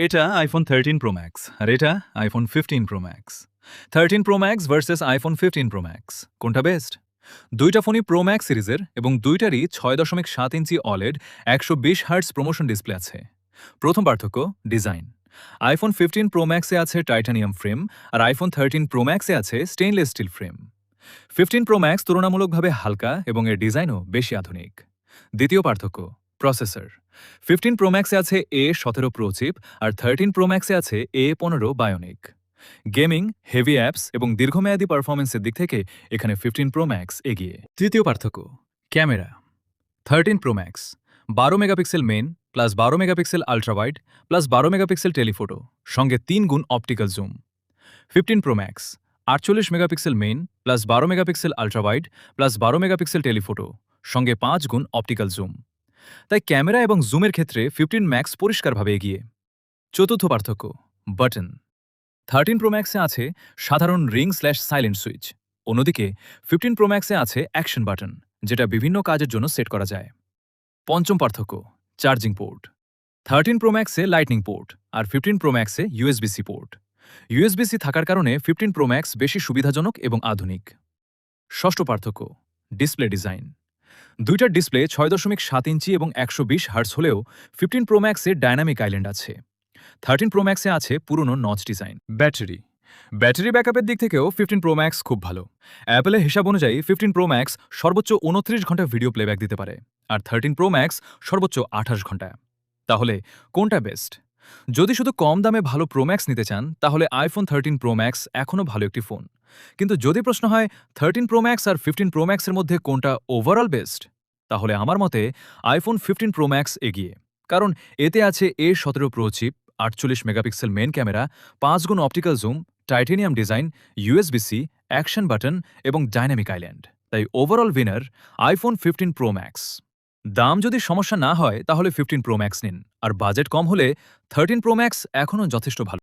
এটা iPhone 13 Pro Max আর এটা iPhone 15 Pro Max। 13 Pro Max versus iPhone 15 Pro Max কোনটা best? দুইটা ফোনই Pro Max সিরিজের এবং দুইটারই 6.7 ইঞ্চি OLED 120 হার্টজ প্রমোশন ডিসপ্লে আছে। প্রথম পার্থক্য ডিজাইন। iPhone 15 Pro Max এ আছে টাইটানিয়াম ফ্রেম আর iPhone 13 Pro Max এ আছে stainless steel frame. 15 Pro Max তুলনামূলকভাবে হালকা এবং এর ডিজাইনও বেশি আধুনিক। দ্বিতীয় পার্থক্য প্রসেসর। 15 Pro Max এ আছে A17 Pro চিপ আর 13 Pro Max এ আছে A15 bionic. Gaming, heavy apps এবং দীর্ঘমেয়াদী পারফরমেন্সের দিক থেকে এখানে 15 Pro Max এগিয়ে। তৃতীয় পার্থক্য camera. 13 Pro Max 12 megapixel main plus 12 megapixel ultrawide plus 12 megapixel telephoto সঙ্গে 3 গুণ optical zoom. 15 Pro Max 48 megapixel main plus 12 megapixel ultrawide plus 12 megapixel telephoto সঙ্গে 5 গুণ অপটিক্যাল জুম। তাই ক্যামেরা এবং জুমের ক্ষেত্রে 15 ম্যাক্স পরিষ্কারভাবে এগিয়ে। চতুর্থ পার্থক্য বাটন। 13 Pro Max এ আছে সাধারণ রিং/সাইলেন্ট সুইচ, অন্যদিকে 15 Pro Max এ আছে অ্যাকশন বাটন যেটা বিভিন্ন কাজের জন্য সেট করা যায়। পঞ্চম পার্থক্য চার্জিং পোর্ট। 13 Pro Max এ লাইটনিং পোর্ট আর 15 Pro Max এ USB-C পোর্ট। USB-C থাকার কারণে 15 Pro Max বেশি সুবিধাজনক এবং আধুনিক। ষষ্ঠ পার্থক্য ডিসপ্লে ডিজাইন। দুইটার ডিসপ্লে 6.7 ইঞ্চি এবং 120 হার্টজ হলেও 15 Pro Max এ ডায়নামিক আইল্যান্ড আছে। 13 Pro Max এ আছে পুরনো নচ ডিজাইন। ব্যাটারি ব্যাকআপের দিক থেকেও 15 Pro Max খুব ভালো। অ্যাপলের হিসাব অনুযায়ী 15 Pro Max সর্বোচ্চ 29 ঘন্টা ভিডিও প্লেব্যাক দিতে পারে আর 13 Pro Max সর্বোচ্চ 28 ঘন্টা। তাহলে কোনটা বেস্ট? যদি শুধু কম দামে ভালো Pro Max নিতে চান তাহলে iPhone 13 Pro Max এখনও ভালো একটি ফোন। কিন্তু যদি প্রশ্ন হয় 13 Pro Max আর 15 Pro Max এর মধ্যে কোনটা ওভারঅল বেস্ট, তাহলে আমার মতে iPhone 15 Pro Max এগিয়ে। কারণ এতে আছে A17 Pro চিপ, 48 মেগাপিক্সেল মেইন ক্যামেরা, 5 গুণ optical zoom, titanium design, USB-C, action button এবং ডাইনামিক আইল্যান্ড। তাই overall winner iPhone 15 Pro Max। দাম যদি সমস্যা না হয় তাহলে 15 Pro Max নিন, আর বাজেট কম হলে 13 Pro Max এখনও যথেষ্ট ভালো।